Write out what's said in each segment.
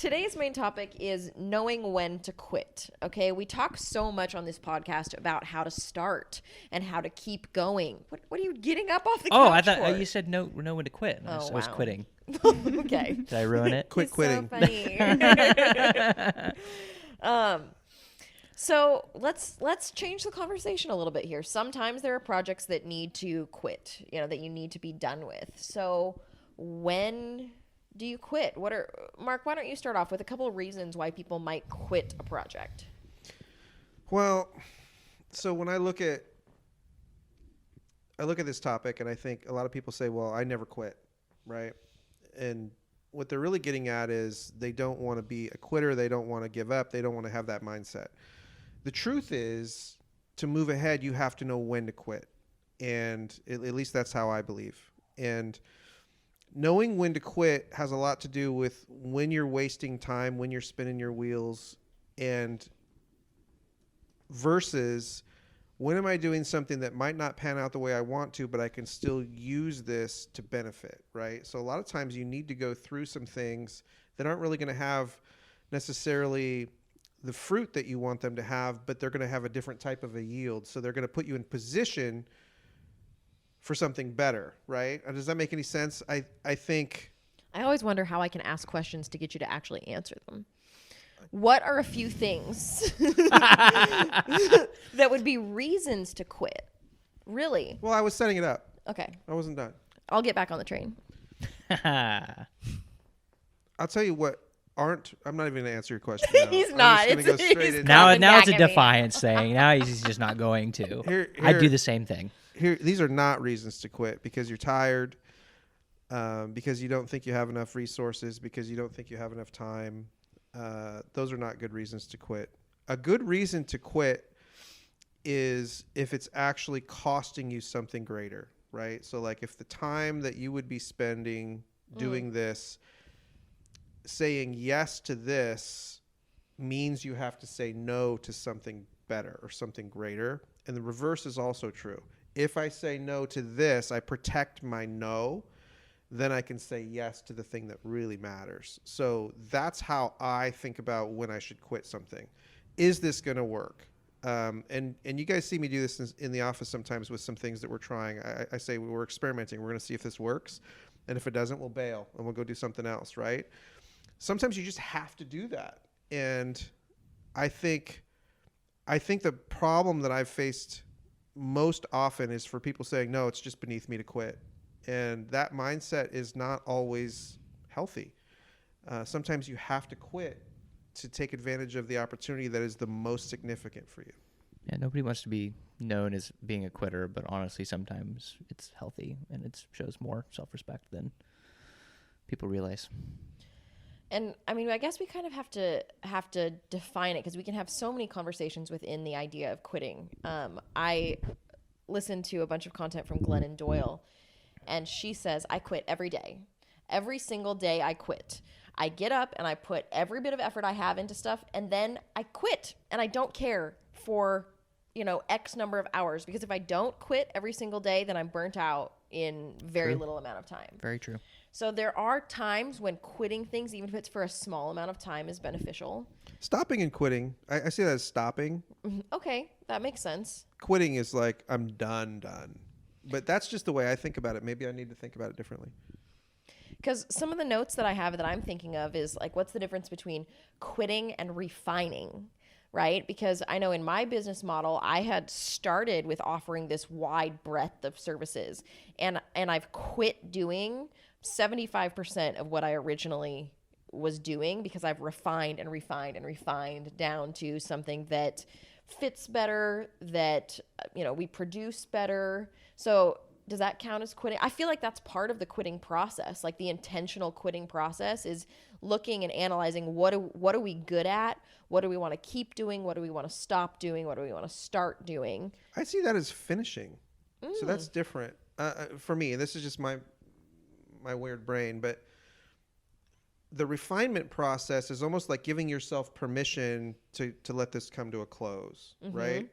today's main topic is knowing when to quit. Okay, we talk so much on this podcast about how to start and how to keep going. What are you getting up off the couch I thought for? you said know when to quit. And I was wow. quitting. Okay. Did I ruin it? Quit quitting. So funny. So let's change the conversation a little bit here. Sometimes there are projects that need to quit, that you need to be done with. So when do you quit? Mark, why don't you start off with a couple of reasons why people might quit a project? Well, so when I look at this topic, and I think a lot of people say, well, I never quit, right? And what they're really getting at is they don't want to be a quitter. They don't want to give up. They don't want to have that mindset. The truth is, to move ahead, you have to know when to quit. And at least that's how I believe. And knowing when to quit has a lot to do with when you're wasting time, when you're spinning your wheels, and versus when am I doing something that might not pan out the way I want to, but I can still use this to benefit, right? So a lot of times you need to go through some things that aren't really going to have necessarily the fruit that you want them to have, but they're going to have a different type of a yield. So they're going to put you in position for something better, right? Does that make any sense? I think... I always wonder how I can ask questions to get you to actually answer them. What are a few things that would be reasons to quit? Really? Well, I was setting it up. Okay. I wasn't done. I'll get back on the train. I'll tell you what I'm not even going to answer your question now. He's not. I'm just gonna go straight into now coming it's a back at me. defiance thing. Now he's just not going to. I'd do the same thing. These are not reasons to quit because you're tired, because you don't think you have enough resources, because you don't think you have enough time. Those are not good reasons to quit. A good reason to quit is if it's actually costing you something greater, right? So like if the time that you would be spending doing this, saying yes to this means you have to say no to something better or something greater. And the reverse is also true. If I say no to this, I protect my no, then I can say yes to the thing that really matters. So that's how I think about when I should quit something. Is this going to work? And you guys see me do this in the office sometimes with some things that we're trying. I say we're experimenting. We're going to see if this works. And if it doesn't, we'll bail and we'll go do something else, right? Sometimes you just have to do that. And I think the problem that I've faced most often is for people saying, no, it's just beneath me to quit. And that mindset is not always healthy. Sometimes you have to quit to take advantage of the opportunity that is the most significant for you. Yeah, nobody wants to be known as being a quitter, but honestly, sometimes it's healthy and it shows more self-respect than people realize. And I mean, I guess we kind of have to define it because we can have so many conversations within the idea of quitting. I listened to a bunch of content from Glennon Doyle, and she says, I quit every day. Every single day I quit. I get up and I put every bit of effort I have into stuff, and then I quit. And I don't care for, X number of hours, because if I don't quit every single day, then I'm burnt out in very little amount of time. Very true. So there are times when quitting things, even if it's for a small amount of time, is beneficial. Stopping and quitting. I see that as stopping. Okay, that makes sense. Quitting is like, I'm done. But that's just the way I think about it. Maybe I need to think about it differently. Because some of the notes that I have that I'm thinking of is like, what's the difference between quitting and refining, right? Because I know in my business model, I had started with offering this wide breadth of services, and I've quit doing 75% of what I originally was doing because I've refined and refined and refined down to something that fits better, that, we produce better. So does that count as quitting? I feel like that's part of the quitting process. Like the intentional quitting process is looking and analyzing what are we good at? What do we want to keep doing? What do we want to stop doing? What do we want to start doing? I see that as finishing. So that's different for me. This is just my weird brain, but the refinement process is almost like giving yourself permission to let this come to a close, right?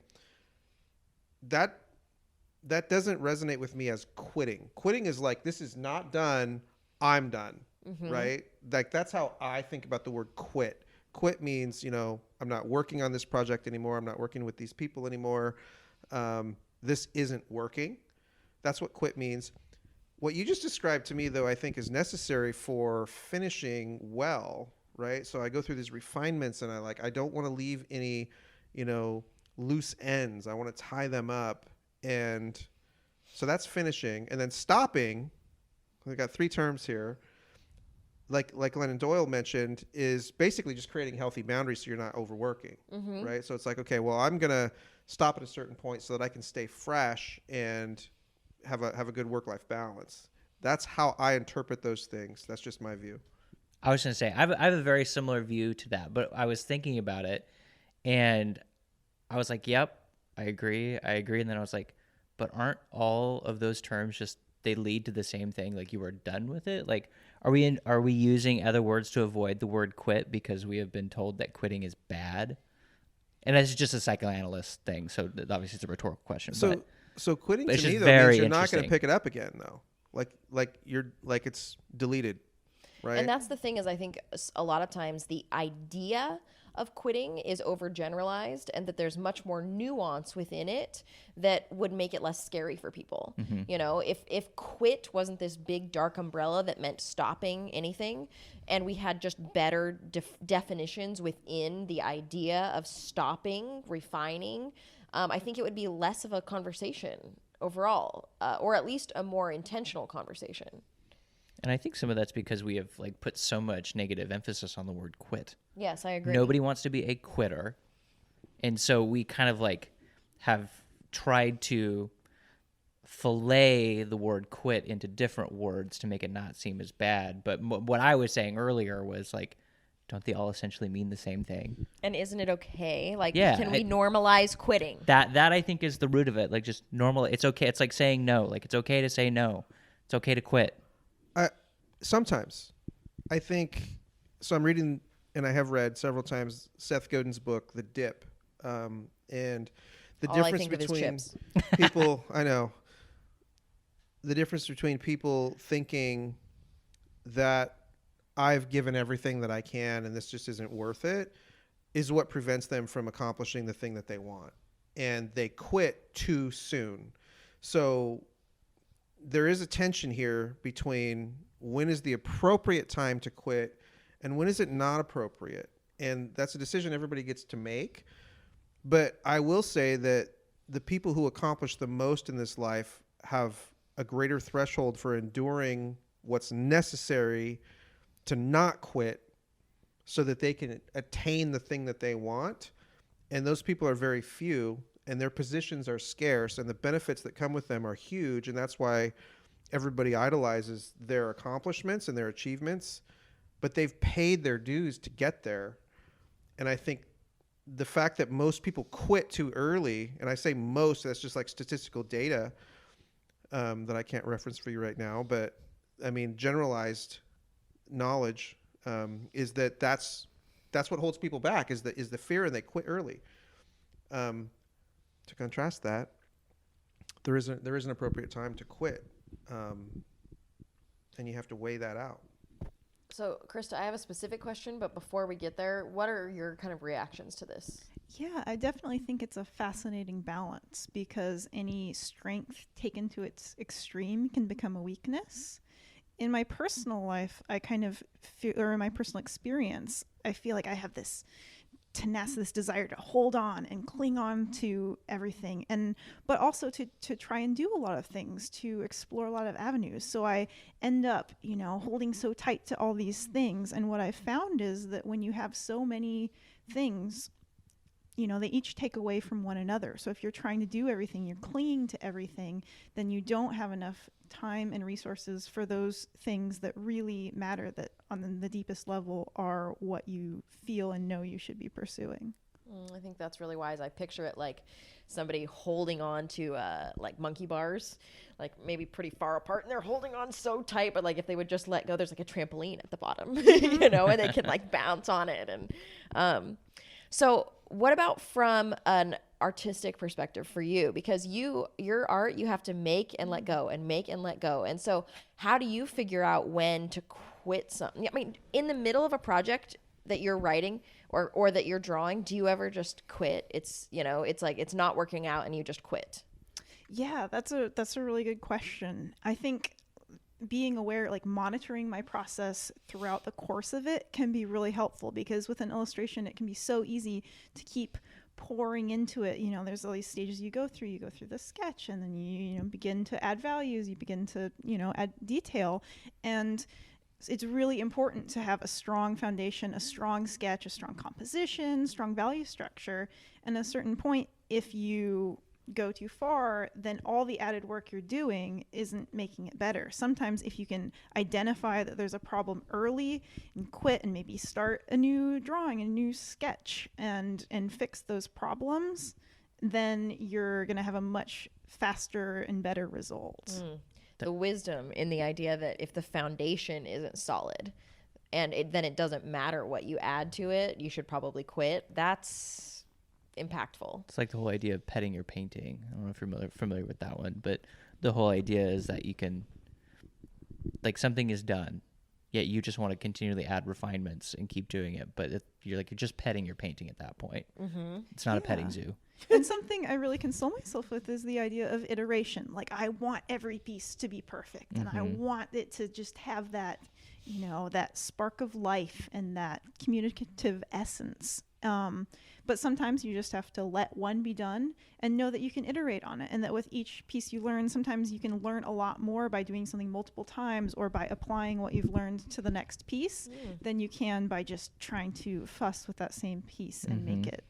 That doesn't resonate with me as quitting. Quitting is like, this is not done, I'm done. right? Like that's how I think about the word quit. Quit means, I'm not working on this project anymore. I'm not working with these people anymore. This isn't working. That's what quit means. What you just described to me, though, I think is necessary for finishing well, right? So I go through these refinements and I don't want to leave any, loose ends. I want to tie them up. And so that's finishing. And then stopping, we got 3 terms here. Like Glennon Doyle mentioned, is basically just creating healthy boundaries so you're not overworking, right? So it's like, okay, well, I'm going to stop at a certain point so that I can stay fresh and have a good work-life balance. That's how I interpret those things. That's just my view. I was going to say, I have a very similar view to that, but I was thinking about it, and I was like, yep, I agree. And then I was like, but aren't all of those terms just, they lead to the same thing? Like you are done with it? Like, are we using other words to avoid the word quit because we have been told that quitting is bad? And that's just a psychoanalyst thing, so obviously it's a rhetorical question. So quitting to it's me just though very means you're not going to interesting. pick it up again though. Like it's deleted, right? And that's the thing is I think a lot of times the idea of quitting is overgeneralized and that there's much more nuance within it that would make it less scary for people. If quit wasn't this big dark umbrella that meant stopping anything and we had just better definitions within the idea of stopping, refining, I think it would be less of a conversation overall, or at least a more intentional conversation. And I think some of that's because we have put so much negative emphasis on the word quit. Yes, I agree. Nobody wants to be a quitter. And so we kind of have tried to fillet the word quit into different words to make it not seem as bad. But what I was saying earlier was don't they all essentially mean the same thing? And isn't it okay? Can we normalize quitting? That I think is the root of it. Just normal. It's okay. It's like saying no. It's okay to say no. It's okay to quit. Sometimes I think so. I'm reading, and I have read several times Seth Godin's book, The Dip, and the All difference I think of is between chips. people. I know the difference between people thinking that I've given everything that I can and this just isn't worth it is what prevents them from accomplishing the thing that they want, and they quit too soon. So there is a tension here between when is the appropriate time to quit and when is it not appropriate. And that's a decision everybody gets to make. But I will say that the people who accomplish the most in this life have a greater threshold for enduring what's necessary to not quit so that they can attain the thing that they want. And those people are very few, and their positions are scarce, and the benefits that come with them are huge. And that's why everybody idolizes their accomplishments and their achievements, but they've paid their dues to get there. And I think the fact that most people quit too early, and I say most, that's just statistical data that I can't reference for you right now, but I mean, generalized knowledge is that's what holds people back is the fear, and they quit early. To contrast that, there is an appropriate time to quit. And you have to weigh that out. So, Krista, I have a specific question, but before we get there, what are your kind of reactions to this? Yeah, I definitely think it's a fascinating balance because any strength taken to its extreme can become a weakness. In my personal life, I kind of feel, or in my personal experience, I feel like I have this tenacity, this desire to hold on and cling on to everything, but also to try and do a lot of things, to explore a lot of avenues. So I end up, holding so tight to all these things. And what I found is that when you have so many things, they each take away from one another. So if you're trying to do everything, you're clinging to everything, then you don't have enough time and resources for those things that really matter, that on the deepest level are what you feel and know you should be pursuing. I think that's really wise. I picture it like somebody holding on to monkey bars, maybe pretty far apart, and they're holding on so tight, but if they would just let go, there's a trampoline at the bottom, and they can bounce on it. And so what about from an artistic perspective for you? Because your art, you have to make and let go and make and let go. And so how do you figure out when to quit something? I mean, in the middle of a project that you're writing or that you're drawing, do you ever just quit? It's, you know, it's like it's not working out and you just quit. Yeah, that's a really good question. I think being aware, like monitoring my process throughout the course of it can be really helpful, because with an illustration, it can be so easy to keep pouring into it. You know, there's all these stages you go through the sketch, and then you begin to add values, you begin to, add detail. And it's really important to have a strong foundation, a strong sketch, a strong composition, strong value structure. And at a certain point, if you go too far, then all the added work you're doing isn't making it better. Sometimes if you can identify that there's a problem early and quit and maybe start a new drawing, a new sketch, and fix those problems, then you're going to have a much faster and better result. The wisdom in the idea that if the foundation isn't solid and then it doesn't matter what you add to it, you should probably quit. That's impactful. It's like the whole idea of petting your painting. I don't know if you're familiar with that one, but the whole idea is that you can, like, something is done, yet you just want to continually add refinements and keep doing it. But you're just petting your painting at that point. Mm-hmm. It's not a petting zoo. And something I really console myself with is the idea of iteration. Like, I want every piece to be perfect, and I want it to just have that, that spark of life and that communicative essence. But sometimes you just have to let one be done and know that you can iterate on it, and that with each piece you learn, sometimes you can learn a lot more by doing something multiple times or by applying what you've learned to the next piece than you can by just trying to fuss with that same piece and make it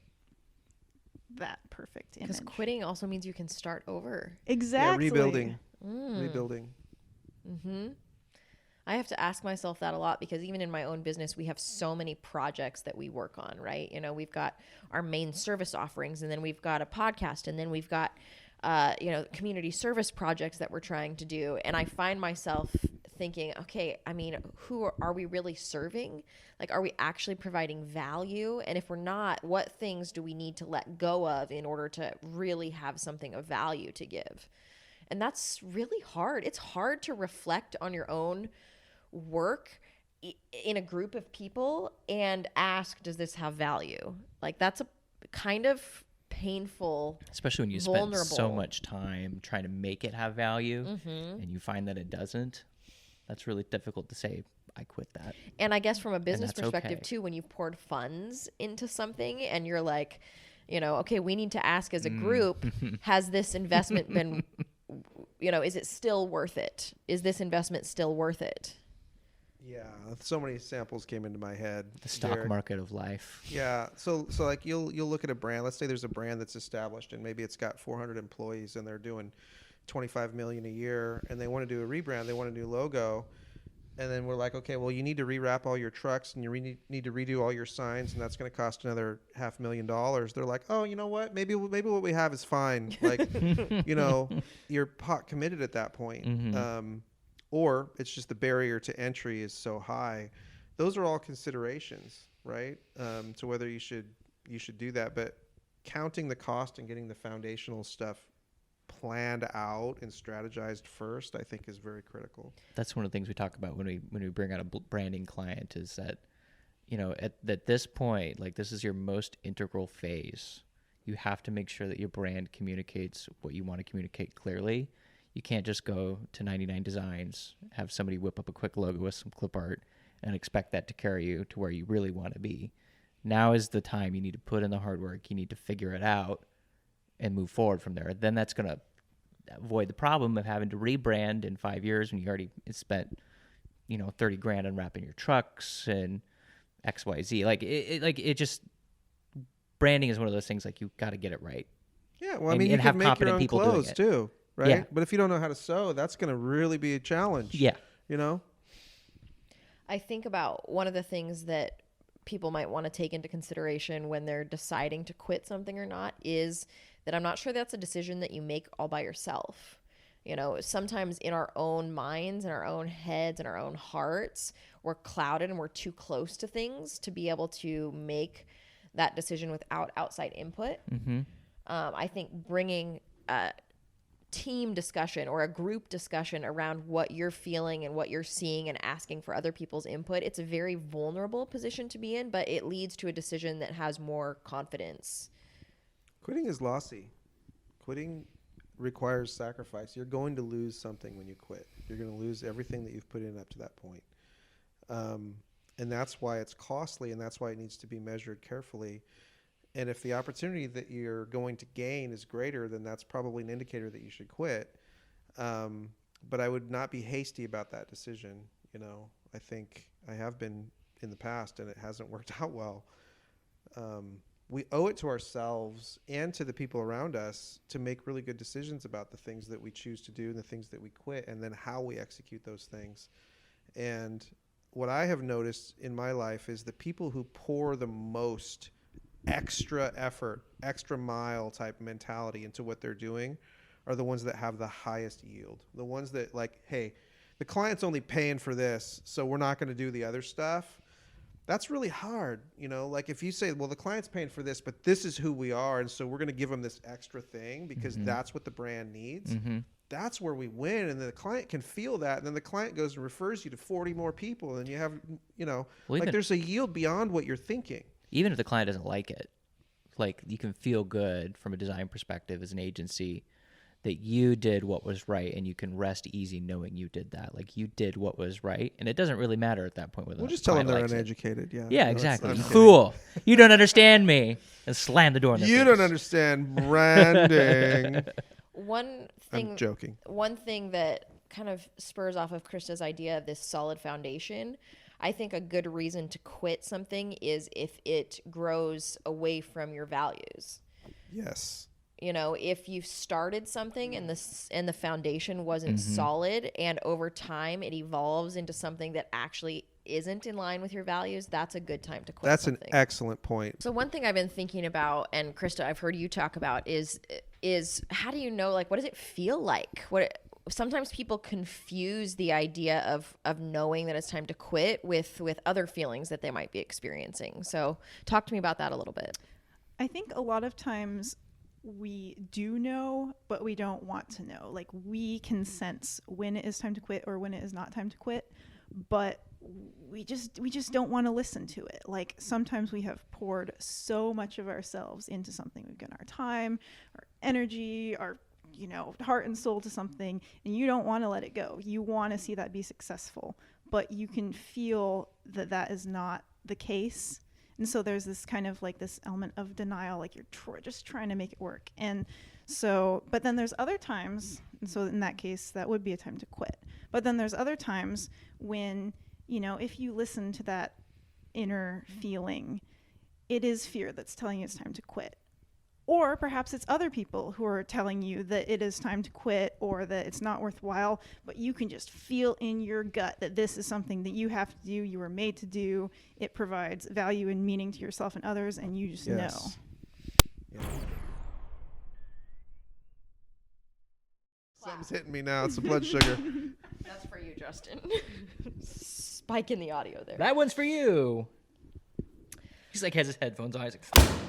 that perfect image. Because quitting also means you can start over. Exactly. Yeah, rebuilding. I have to ask myself that a lot, because even in my own business, we have so many projects that we work on, right? We've got our main service offerings, and then we've got a podcast, and then we've got, community service projects that we're trying to do. And I find myself thinking, okay, I mean, who are we really serving? Like, are we actually providing value? And if we're not, what things do we need to let go of in order to really have something of value to give? And that's really hard. It's hard to reflect on your own work in a group of people and ask, does this have value? Like, that's a kind of painful, especially when you spend so much time trying to make it have value and you find that it doesn't. That's really difficult to say, I quit that. And I guess from a business perspective too, when you've poured funds into something and you're like, okay, we need to ask as a group, has this investment been, is it still worth it? Is this investment still worth it? Yeah, so many samples came into my head. The stock market of life. Yeah, so like you'll look at a brand. Let's say there's a brand that's established and maybe it's got 400 employees and they're doing $25 million a year, and they want to do a rebrand. They want a new logo, and then we're like, okay, well, you need to rewrap all your trucks and you need to redo all your signs, and that's going to cost another $500,000. They're like, oh, you know what? Maybe what we have is fine. Like, you're pot committed at that point. Or it's just the barrier to entry is so high. Those are all considerations, right? To whether you should do that. But counting the cost and getting the foundational stuff planned out and strategized first, I think, is very critical. That's one of the things we talk about when we bring out a branding client, is that, at this point, like, this is your most integral phase. You have to make sure that your brand communicates what you want to communicate clearly. You can't just go to 99 Designs, have somebody whip up a quick logo with some clip art and expect that to carry you to where you really want to be. Now is the time. You need to put in the hard work. You need to figure it out and move forward from there. Then that's going to avoid the problem of having to rebrand in 5 years when you already spent, $30,000 on wrapping your trucks and XYZ. It just, branding is one of those things, like, you got to get it right. Yeah, well, I mean, you can make your own clothes too. Right? Yeah. But if you don't know how to sew, that's going to really be a challenge. Yeah. I think about one of the things that people might want to take into consideration when they're deciding to quit something or not is that I'm not sure that's a decision that you make all by yourself. Sometimes in our own minds and our own heads and our own hearts, we're clouded and we're too close to things to be able to make that decision without outside input. I think bringing team discussion or a group discussion around what you're feeling and what you're seeing and asking for other people's input, it's a very vulnerable position to be in, but it leads to a decision that has more confidence. Quitting is lossy. Quitting requires sacrifice. You're going to lose something when you quit. You're going to lose everything that you've put in up to that point. And that's why it's costly, and that's why it needs to be measured carefully. And if the opportunity that you're going to gain is greater, then that's probably an indicator that you should quit. But I would not be hasty about that decision. You know, I think I have been in the past, and it hasn't worked out well. We owe it to ourselves and to the people around us to make really good decisions about the things that we choose to do and the things that we quit, and then how we execute those things. And what I have noticed in my life is the people who pour the most extra effort, extra mile type mentality into what they're doing are the ones that have the highest yield. The ones that, like, hey, the client's only paying for this, so we're not going to do the other stuff. That's really hard. You know, like if you say, well, the client's paying for this, but this is who we are, and so we're going to give them this extra thing because that's what the brand needs. That's where we win. And then the client can feel that. And then the client goes and refers you to 40 more people. And you have, you know, well, like there's a yield beyond what you're thinking. Even if the client doesn't like it, like you can feel good from a design perspective as an agency that you did what was right, and you can rest easy knowing you did that. Like you did what was right, and it doesn't really matter at that point whether we'll just tell them they're uneducated. Yeah. Yeah, no, exactly. Fool. You don't understand me, and slam the door in their face. You don't understand branding. I'm joking. One thing that kind of spurs off of Krista's idea of this solid foundation, I think a good reason to quit something is if it grows away from your values. Yes. You know, if you started something and the foundation wasn't solid, and over time it evolves into something that actually isn't in line with your values, that's a good time to quit. That's something. An excellent point. So one thing I've been thinking about, and Krista, I've heard you talk about, is how do you know, like, what does it feel like? Sometimes people confuse the idea of knowing that it's time to quit with other feelings that they might be experiencing. So talk to me about that a little bit. I think a lot of times we do know, but we don't want to know. Like we can sense when it is time to quit or when it is not time to quit, but we just don't want to listen to it. Like sometimes we have poured so much of ourselves into something. We've given our time, our energy, our heart and soul to something, and you don't want to let it go. You want to see that be successful, but you can feel that is not the case. And so there's this kind of like this element of denial, like you're just trying to make it work. And so, but then there's other times, and so in that case, that would be a time to quit. But then there's other times when, if you listen to that inner feeling, it is fear that's telling you it's time to quit. Or perhaps it's other people who are telling you that it is time to quit or that it's not worthwhile, but you can just feel in your gut that this is something that you have to do, you were made to do. It provides value and meaning to yourself and others, and you just know. Yeah. Something's hitting me now. It's the blood sugar. That's for you, Justin. Spike in the audio there. That one's for you. He's like has his headphones on. He's like...